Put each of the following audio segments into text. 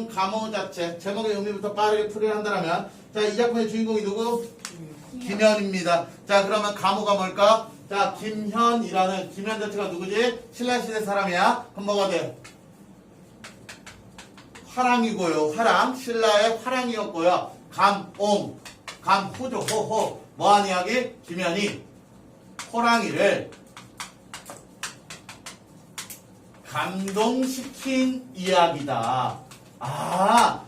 작품 감호 자체 제목의 의미부터 빠르게 풀이를 한다면 자, 이 작품의 주인공이 누구? 김현입니다. 자, 그러면 감호가 뭘까? 자, 김현이라는 김현 자체가 누구지? 신라시대 사람이야. 그럼 뭐가 돼? 화랑이고요. 화랑. 신라의 화랑이었고요. 감옹. 감호죠. 호호. 뭐한 이야기? 김현이 호랑이를 감동시킨 이야기다. 아,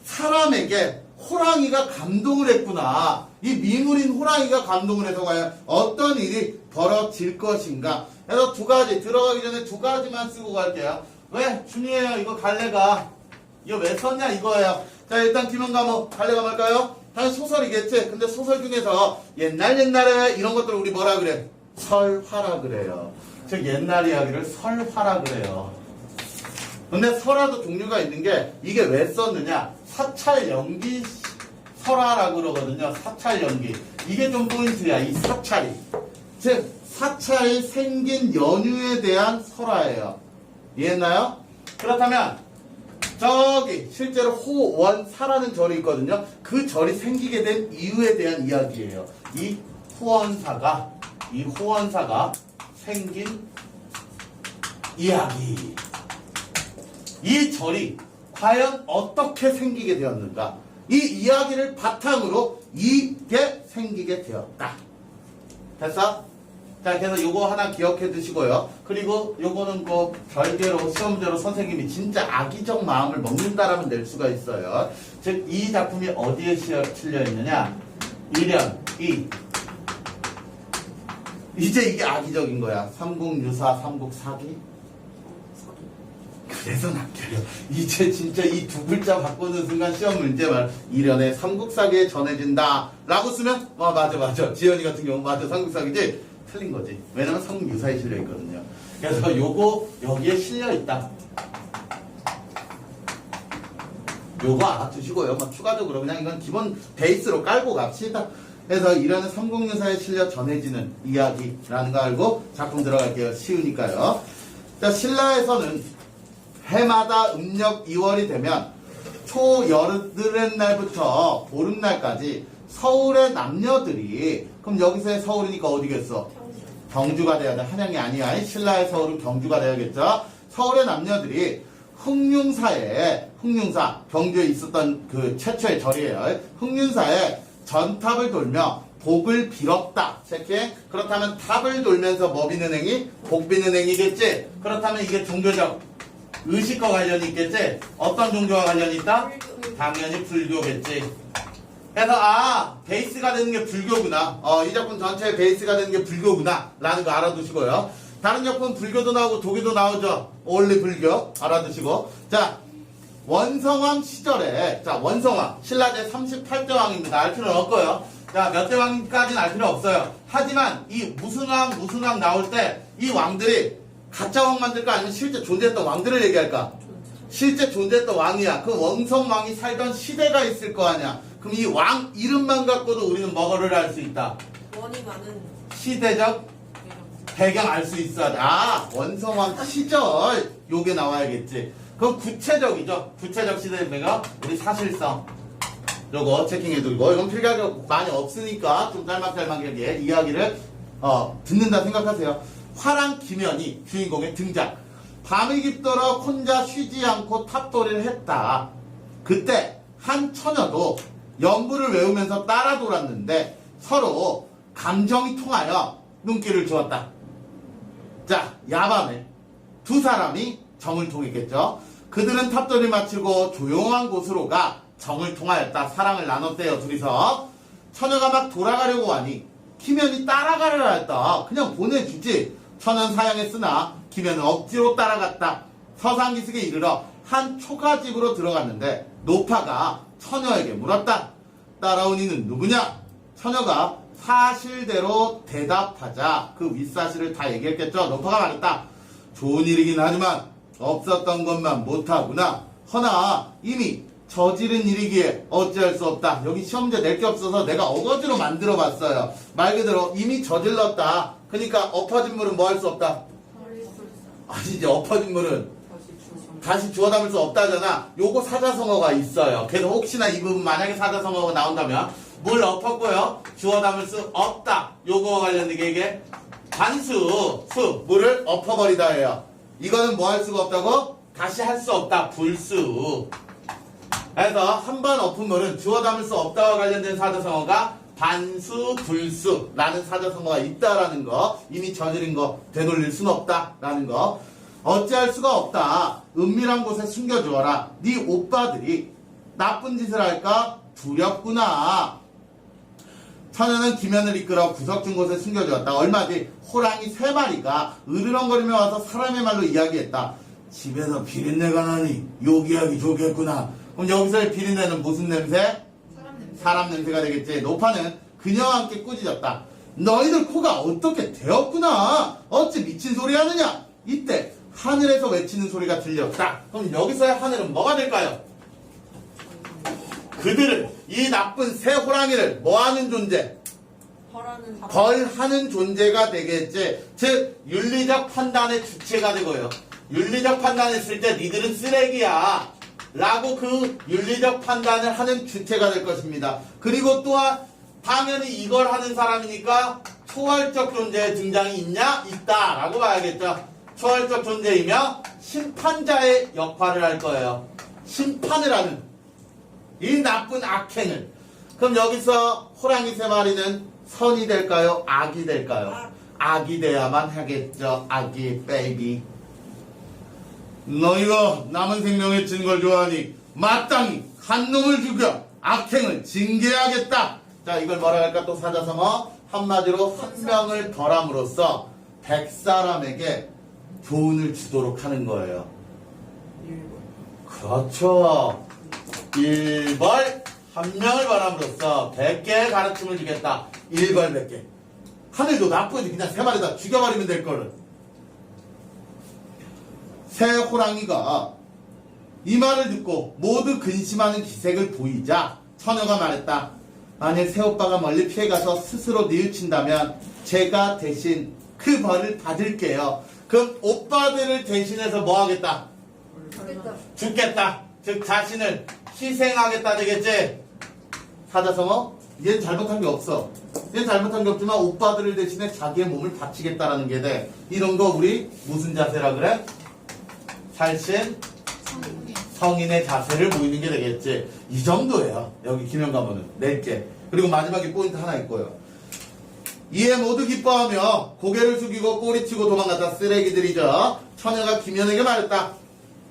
사람에게 호랑이가 감동을 했구나. 이 미물인 호랑이가 감동을 해서 과연 어떤 일이 벌어질 것인가. 그래서 두 가지, 들어가기 전에 두 가지만 쓰고 갈게요. 왜? 준이에요. 이거 갈래가. 이거 왜 썼냐 이거예요. 자, 일단 김현감호 갈래가 뭘까요? 당연히 소설이겠지. 근데 소설 중에서 옛날에 이런 것들을 우리 뭐라 그래? 설화라 그래요. 즉 옛날 이야기를 설화라 그래요. 근데 설화도 종류가 있는 게 이게 왜 썼느냐? 사찰 연기 설화라고 그러거든요. 사찰 연기. 이게 좀 포인트야. 이 사찰이. 즉 사찰이 생긴 연유에 대한 설화예요. 이해했나요? 그렇다면 저기 실제로 호원사라는 절이 있거든요. 그 절이 생기게 된 이유에 대한 이야기예요. 이 호원사가 생긴 이야기. 이 절이 과연 어떻게 생기게 되었는가? 이 이야기를 바탕으로 이게 생기게 되었다. 됐어? 자, 그래서 요거 하나 기억해 두시고요. 그리고 요거는 뭐 별개로 시험제로 선생님이 진짜 악의적 마음을 먹는다라면 낼 수가 있어요. 즉, 이 작품이 어디에 실려 있느냐? 1년 2. 이제 이게 악의적인 거야. 삼국유사, 삼국사기. 그래서 낚여요. 이제 진짜 이 두 글자 바꾸는 순간 시험 문제만 1년에 삼국사기에 전해진다 라고 쓰면 맞아. 지연이 같은 경우 맞아. 삼국사기지? 틀린 거지. 왜냐면 삼국유사에 실려 있거든요. 그래서 요거 여기에 실려 있다. 요거 알아두시고요. 막 추가적으로 그냥 이건 기본 베이스로 깔고 갑시다. 그래서 이라는 삼국유사에 실려 전해지는 이야기라는 거 알고 작품 들어갈게요. 쉬우니까요. 자, 신라에서는 해마다 음력 2월이 되면 초여름의 날부터 보름날까지 서울의 남녀들이, 그럼 여기서의 서울이니까 어디겠어? 경주가 돼야 돼. 한양이 아니야. 신라의 서울은 경주가 돼야겠죠. 서울의 남녀들이 흥룡사, 경주에 있었던 그 최초의 절이에요. 흥륜사에 전탑을 돌며 복을 빌었다. 체크해. 그렇다면 탑을 돌면서 뭐 비는 행위? 복 비는 행위겠지? 그렇다면 이게 종교적 의식과 관련이 있겠지? 어떤 종교와 관련이 있다? 당연히 불교겠지. 그래서 베이스가 되는 게 불교구나. 이 작품 전체의 베이스가 되는 게 불교구나 라는 거 알아두시고요. 다른 작품 불교도 나오고 도교도 나오죠. 원리 불교 알아두시고. 자, 원성왕 시절에, 자, 원성왕 신라제 38대 왕입니다. 알 필요는 없고요. 자, 몇 대 왕까지는 알 필요 없어요. 하지만 이 무슨 왕 나올 때 이 왕들이 가짜 왕 만들까 아니면 실제 존재했던 왕들을 얘기할까? 실제 존재했던 왕이야. 그 원성왕이 살던 시대가 있을 거 아니야. 그럼 이 왕 이름만 갖고도 우리는 뭐를 알 수 있다? 원이 많은 시대적 배경 알 수 있어야 돼. 원성왕 시절 요게 나와야겠지. 그럼 구체적이죠. 구체적 시대의 배경 우리 사실성 요거 체킹해두고, 이건 필기가 많이 없으니까 좀 짤막짤막하게 이야기를 듣는다 생각하세요. 화랑 김현이 주인공의 등장. 밤이 깊도록 혼자 쉬지 않고 탑돌이를 했다. 그때 한 처녀도 연부를 외우면서 따라 돌았는데 서로 감정이 통하여 눈길을 주었다. 자, 야밤에 두 사람이 정을 통했겠죠. 그들은 탑돌이 마치고 조용한 곳으로 가 정을 통하였다. 사랑을 나눴대요. 둘이서. 처녀가 막 돌아가려고 하니 김현이 따라가려라 했다. 그냥 보내주지. 처녀는 사양했으나 김현은 억지로 따라갔다. 서상기슭에 이르러 한 초가집으로 들어갔는데 노파가 처녀에게 물었다. 따라온 이는 누구냐? 처녀가 사실대로 대답하자 그 윗사실을 다 얘기했겠죠. 노파가 말했다. 좋은 일이긴 하지만 없었던 것만 못하구나. 허나 이미 저지른 일이기에 어찌할 수 없다. 여기 시험제 낼 게 없어서 내가 어거지로 만들어 봤어요. 말 그대로 이미 저질렀다. 그러니까 엎어진 물은 뭐 할 수 없다. 아니지, 엎어진 물은 다시 주어 담을 수 없다잖아. 요거 사자성어가 있어요. 그래서 혹시나 이 부분 만약에 사자성어가 나온다면 뭘 엎었고요? 주어 담을 수 없다. 요거와 관련된 게 반수, 물을 엎어버리다 예요. 이거는 뭐 할 수가 없다고? 다시 할 수 없다. 불수. 그래서 한 번 엎은 물은 주어 담을 수 없다와 관련된 사자성어가 반수, 불수라는 사자성어가 있다라는 거. 이미 저지른 거 되돌릴 수는 없다라는 거. 어찌할 수가 없다. 은밀한 곳에 숨겨주어라. 네 오빠들이 나쁜 짓을 할까 두렵구나. 처녀는 기면을 이끌어 구석진 곳에 숨겨주었다. 얼마 뒤 호랑이 3마리가 으르렁거리며 와서 사람의 말로 이야기했다. 집에서 비린내가 나니 요기하기 좋겠구나. 그럼 여기서의 비린내는 무슨 냄새? 사람 냄새가 되겠지. 노파는 그녀와 함께 꾸짖었다. 너희들 코가 어떻게 되었구나. 어찌 미친 소리 하느냐. 이때 하늘에서 외치는 소리가 들렸다. 그럼 여기서의 하늘은 뭐가 될까요? 그들은 이 나쁜 새 호랑이를 뭐하는 존재? 벌하는 존재가 되겠지. 즉 윤리적 판단의 주체가 되고요. 윤리적 판단했을 때 니들은 쓰레기야 라고 그 윤리적 판단을 하는 주체가 될 것입니다. 그리고 또한 당연히 이걸 하는 사람이니까 초월적 존재의 등장이 있냐? 있다 라고 봐야겠죠. 초월적 존재이며 심판자의 역할을 할 거예요. 심판을 하는 이 나쁜 악행을. 그럼 여기서 호랑이 3마리는 선이 될까요? 악이 될까요? 악이 돼야만 하겠죠. 악이 베이비. 너희가 남은 생명에 진 걸 좋아하니 마땅히 한 놈을 죽여 악행을 징계하겠다. 자, 이걸 뭐라 할까? 또 사자성어 한마디로 한 명을 벌함으로써 100사람에게 교훈을 주도록 하는 거예요. 그렇죠. 1벌 한 명을 벌함으로써 100개의 가르침을 주겠다. 1벌 100개. 하늘도 나쁘지. 그냥 3마리 다 죽여버리면 될 거를. 새 호랑이가 이 말을 듣고 모두 근심하는 기색을 보이자 처녀가 말했다. 만일 새오빠가 멀리 피해가서 스스로 뉘우친다면 제가 대신 그 벌을 받을게요. 그럼 오빠들을 대신해서 뭐 하겠다? 죽겠다. 즉 자신을 희생하겠다 되겠지? 사자성어? 얘는 잘못한 게 없어. 얘는 잘못한 게 없지만 오빠들을 대신해 자기의 몸을 바치겠다라는 게 돼. 이런 거 우리 무슨 자세라 그래? 살신 성인의 자세를 보이는 게 되겠지. 이 정도예요. 여기 기념가문은 4개. 그리고 마지막에 포인트 하나 있고요. 이에 모두 기뻐하며 고개를 숙이고 꼬리치고 도망갔다. 쓰레기들이죠. 처녀가 김연에게 말했다.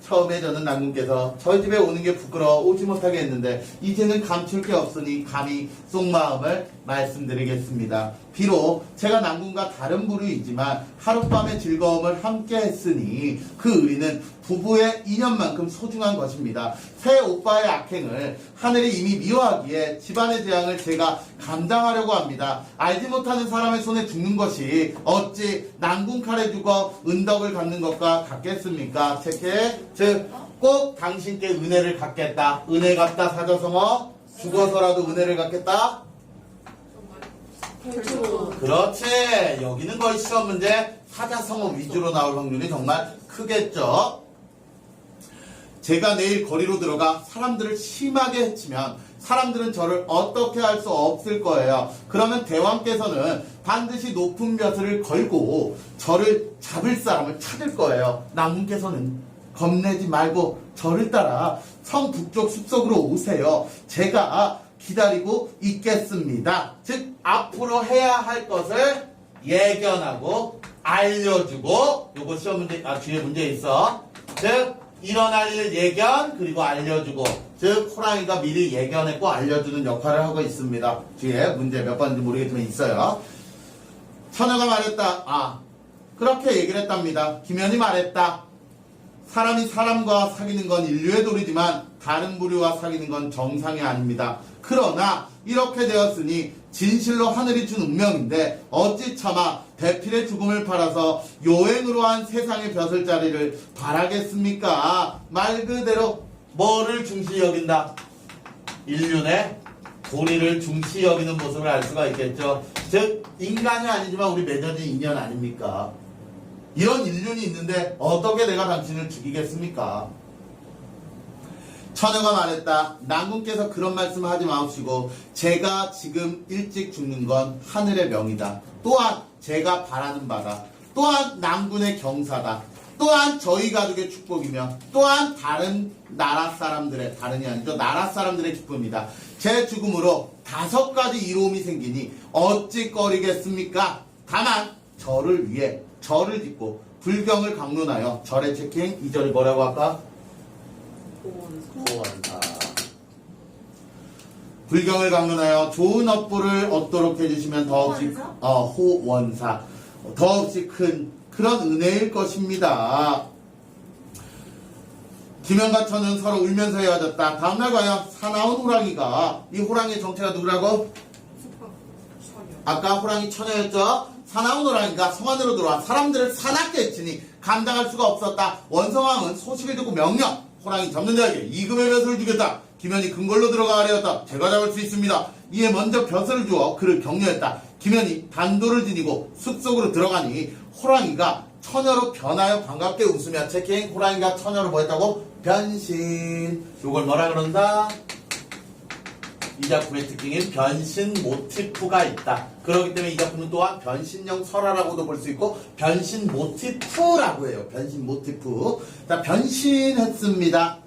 처음에 저는 난군께서 저희 집에 오는 게 부끄러워 오지 못하게 했는데 이제는 감출 게 없으니 감히 속마음을 말씀드리겠습니다. 비록 제가 난군과 다른 부류이지만 하룻밤의 즐거움을 함께 했으니 그 의리는 부부의 인연만큼 소중한 것입니다. 새 오빠의 악행을 하늘이 이미 미워하기에 집안의 재앙을 제가 감당하려고 합니다. 알지 못하는 사람의 손에 죽는 것이 어찌 난군 칼에 죽어 은덕을 갚는 것과 같겠습니까? 체크해. 즉 꼭 당신께 은혜를 갚겠다. 은혜 갚다 사자성어. 죽어서라도 은혜를 갚겠다. 그렇지. 여기는 거의 시험 문제 사자성어 위주로 나올 확률이 정말 크겠죠. 제가 내일 거리로 들어가 사람들을 심하게 해치면 사람들은 저를 어떻게 할 수 없을 거예요. 그러면 대왕께서는 반드시 높은 벼슬을 걸고 저를 잡을 사람을 찾을 거예요. 나문께서는 겁내지 말고 저를 따라 성 북쪽 숲속으로 오세요. 제가 기다리고 있겠습니다. 즉 앞으로 해야 할 것을 예견하고 알려주고, 요거 시험 문제, 뒤에 문제 있어. 즉 일어날 일 예견 그리고 알려주고, 즉 호랑이가 미리 예견했고 알려주는 역할을 하고 있습니다. 뒤에 문제 몇 번인지 모르겠지만 있어요. 처녀가 말했다. 그렇게 얘기를 했답니다. 김연이 말했다. 사람이 사람과 사귀는 건 인류의 도리지만 다른 부류와 사귀는 건 정상이 아닙니다. 그러나 이렇게 되었으니 진실로 하늘이 준 운명인데 어찌 차마 대필의 죽음을 팔아서 요행으로 한 세상의 벼슬자리를 바라겠습니까? 말 그대로 뭐를 중시 여긴다? 인륜의 도리를 중시 여기는 모습을 알 수가 있겠죠. 즉 인간이 아니지만 우리 맺어진 인연 아닙니까? 이런 인륜이 있는데 어떻게 내가 당신을 죽이겠습니까? 처녀가 말했다. 난군께서 그런 말씀을 하지 마옵시고 제가 지금 일찍 죽는 건 하늘의 명이다. 또한 제가 바라는 바다. 또한 난군의 경사다. 또한 저희 가족의 축복이며 또한 다른 나라 사람들의, 다른이 아니죠, 나라 사람들의 기쁨이다. 제 죽음으로 5가지 이로움이 생기니 어찌 꺼리겠습니까? 다만 저를 위해 절을 짓고 불경을 강론하여 절의 체킹, 이 절이 뭐라고 할까? 호원사. 불경을 강론하여 좋은 업보를 얻도록 해주시면 더없이 호원사, 더없이 큰 그런 은혜일 것입니다. 김영과 천은 서로 울면서 헤어졌다. 다음날 과연 사나운 호랑이가, 이 호랑이의 정체가 누구라고? 아까 호랑이 처녀였죠? 사나운 호랑이가 성 안으로 들어와 사람들을 사납게 해치니 감당할 수가 없었다. 원성왕은 소식을 듣고 명령, 호랑이 잡는 자에게 이금의 벼슬을 주겠다. 김현이 금걸로 들어가 아뢰었다. 제가 잡을 수 있습니다. 이에 먼저 벼슬을 주어 그를 격려했다. 김현이 단도를 지니고 숲속으로 들어가니 호랑이가 처녀로 변하여 반갑게 웃으며 체킹. 호랑이가 처녀로 뭐 했다고? 변신. 요걸 뭐라 그런다? 이 작품의 특징인 변신 모티프가 있다. 그렇기 때문에 이 작품은 또한 변신형 설화라고도 볼 수 있고 변신 모티프라고 해요. 변신 모티프. 자, 변신했습니다.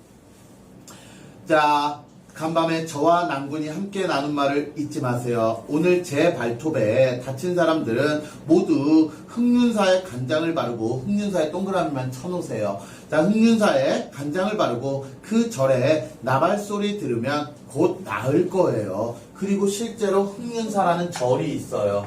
자, 간밤에 저와 난군이 함께 나눈 말을 잊지 마세요. 오늘 제 발톱에 다친 사람들은 모두 흑륜사에 간장을 바르고 흑륜사에 동그라미만 쳐놓으세요. 자, 흑륜사에 간장을 바르고 그 절에 나발소리 들으면 곧 나을 거예요. 그리고 실제로 흑륜사라는 절이 있어요.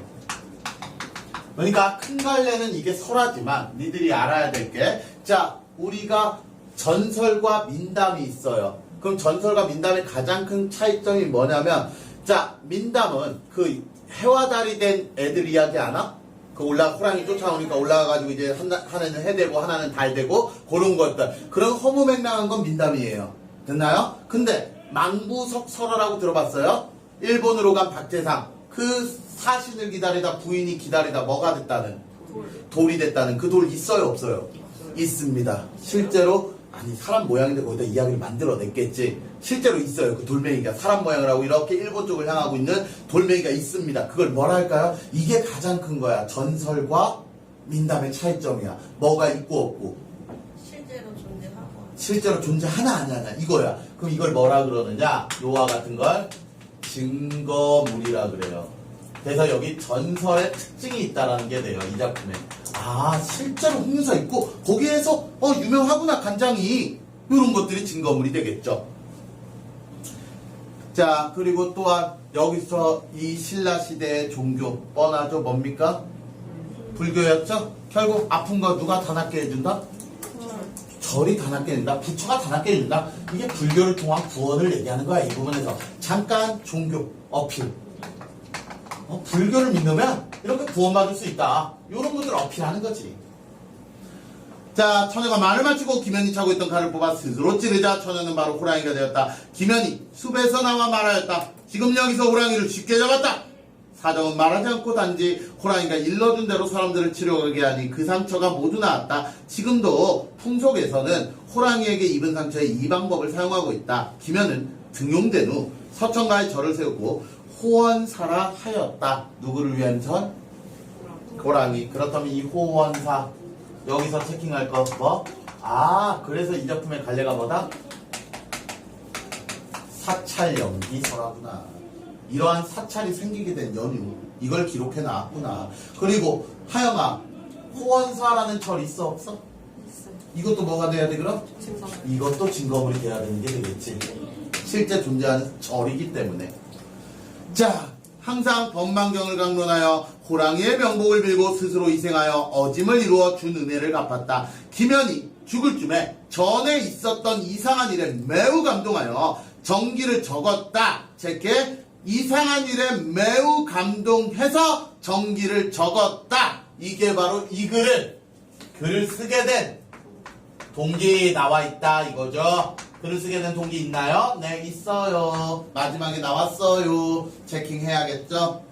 그러니까 큰 갈래는 이게 설화지만 니들이 알아야 될 게, 자, 우리가 전설과 민담이 있어요. 그럼 전설과 민담의 가장 큰 차이점이 뭐냐면, 자, 민담은 그 해와 달이 된 애들 이야기 아나? 그 호랑이 쫓아오니까 올라가가지고 이제 하나는 해 되고 하나는 달 되고 그런 것들. 그런 허무맹랑한 건 민담이에요. 됐나요? 근데 망부석 설화라고 들어봤어요? 일본으로 간 박재상. 그 사신을 기다리다 부인이 기다리다 뭐가 됐다는? 돌이 됐다는. 그 돌 있어요 없어요? 있습니다. 실제로 아니 사람 모양인데 거기다 이야기를 만들어냈겠지. 실제로 있어요. 그 돌멩이가 사람 모양을 하고 이렇게 일본 쪽을 향하고 있는 돌멩이가 있습니다. 그걸 뭐라 할까요? 이게 가장 큰 거야. 전설과 민담의 차이점이야. 뭐가 있고 없고. 실제로 존재하나 안 하나 이거야. 그럼 이걸 뭐라 그러느냐? 요와 같은 걸 증거물이라 그래요. 그래서 여기 전설의 특징이 있다라는 게 돼요. 이 작품에. 아, 실제로 흑륜사 있고 거기에서 유명하구나 간장이. 이런 것들이 증거물이 되겠죠. 자, 그리고 또한 여기서 이 신라시대의 종교 뻔하죠. 뭡니까? 불교였죠. 결국 아픈 거 누가 다 낫게 해준다? 절이 다 낫게 해준다. 부처가 다 낫게 해준다. 이게 불교를 통한 구원을 얘기하는 거야. 이 부분에서 잠깐 종교 어필. 불교를 믿으면 이렇게 구원받을 수 있다. 이런 것들을 어필하는 거지. 자, 처녀가 말을 마치고 김현이 차고 있던 칼을 뽑아 스스로 찌르자 처녀는 바로 호랑이가 되었다. 김현이 숲에서 나와 말하였다. 지금 여기서 호랑이를 쉽게 잡았다. 사정은 말하지 않고 단지 호랑이가 일러준 대로 사람들을 치료하게 하니 그 상처가 모두 나았다. 지금도 풍속에서는 호랑이에게 입은 상처에 이 방법을 사용하고 있다. 김현은 등용된 후 서천가에 절을 세우고 호원사라 하였다. 누구를 위한 절? 호랑이. 그렇다면 이 호원사 여기서 체킹할 거 뭐? 아, 그래서 이 작품의 갈래가 뭐다? 사찰 연기 설화구나. 이러한 사찰이 생기게 된 연유, 이걸 기록해 놨구나. 그리고 하영아, 호원사라는 절 있어 없어? 있어요. 이것도 뭐가 돼야 돼 그럼? 증거. 이것도 증거물이 돼야 되는 게 되겠지. 실제 존재하는 절이기 때문에. 자, 항상 법망경을 강론하여 호랑이의 명복을 빌고 스스로 희생하여 어짐을 이루어 준 은혜를 갚았다. 김현이 죽을 쯤에 전에 있었던 이상한 일에 매우 감동하여 정기를 적었다. 제게 이상한 일에 매우 감동해서 정기를 적었다. 이게 바로 이 글을 쓰게 된 동기 나와 있다 이거죠. 글을 쓰게 된 동기 있나요? 네, 있어요. 마지막에 나왔어요. 체킹해야겠죠?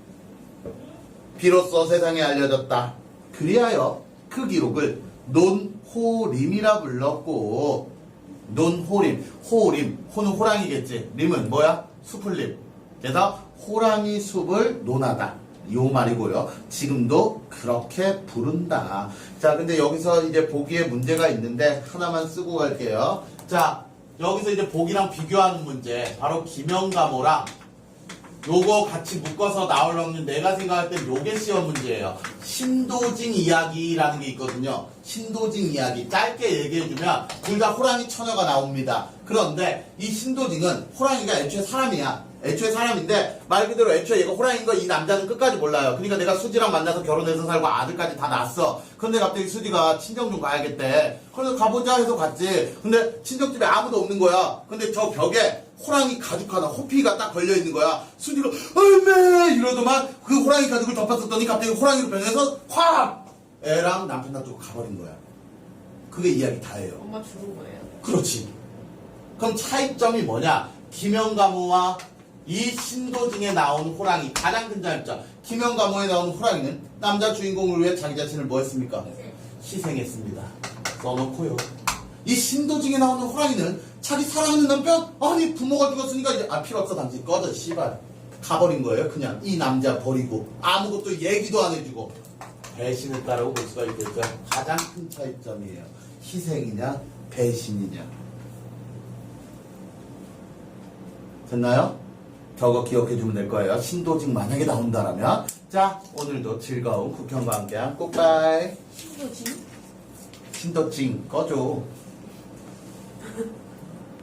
비로소 세상에 알려졌다. 그리하여 그 기록을 논호림이라 불렀고, 논호림, 호림, 호는 호랑이겠지. 림은 뭐야? 숲을 림. 그래서 호랑이 숲을 논하다. 요 말이고요. 지금도 그렇게 부른다. 자, 근데 여기서 이제 보기에 문제가 있는데 하나만 쓰고 갈게요. 자, 여기서 이제 보기랑 비교하는 문제. 바로 김영감호랑 요거 같이 묶어서 나올 확률 내가 생각할 땐 요게 시험 문제예요. 신도징 이야기라는 게 있거든요. 신도징 이야기 짧게 얘기해주면 둘 다 호랑이 처녀가 나옵니다. 그런데 이 신도징은 호랑이가 애초에 사람이야. 애초에 사람인데 말 그대로 애초에 얘가 호랑이인 거 이 남자는 끝까지 몰라요. 그러니까 내가 수지랑 만나서 결혼해서 살고 아들까지 다 낳았어. 근데 갑자기 수지가 친정 좀 가야겠대. 그래서 가보자 해서 갔지. 근데 친정집에 아무도 없는 거야. 근데 저 벽에 호랑이 가죽 하나 호피가 딱 걸려있는 거야. 수지가 얼메 이러더만 그 호랑이 가죽을 덮었었더니 갑자기 호랑이로 변해서 확 애랑 남편 놔두고 가버린 거야. 그게 이야기 다예요. 엄마 죽은 거예요? 그렇지. 그럼 차이점이 뭐냐? 김영감호와 이 신도징에 나온 호랑이 가장 큰 차이점. 김영감호에 나온 호랑이는 남자 주인공을 위해 자기 자신을 뭐 했습니까? 희생했습니다. 써놓고요. 이 신도징에 나오는 호랑이는 자기 사랑하는 남편? 아니 부모가 죽었으니까 이제 필요 없어 당신 꺼져 씨발. 가버린 거예요. 그냥 이 남자 버리고 아무것도 얘기도 안 해주고 배신했다라고 볼 수가 있겠죠. 가장 큰 차이점이에요. 희생이냐 배신이냐. 됐나요? 저거 기억해주면 될 거예요. 신도징 만약에 나온다라면. 자, 오늘도 즐거운 국형과 함께한 굿바이. 신도징? 신도징 꺼줘.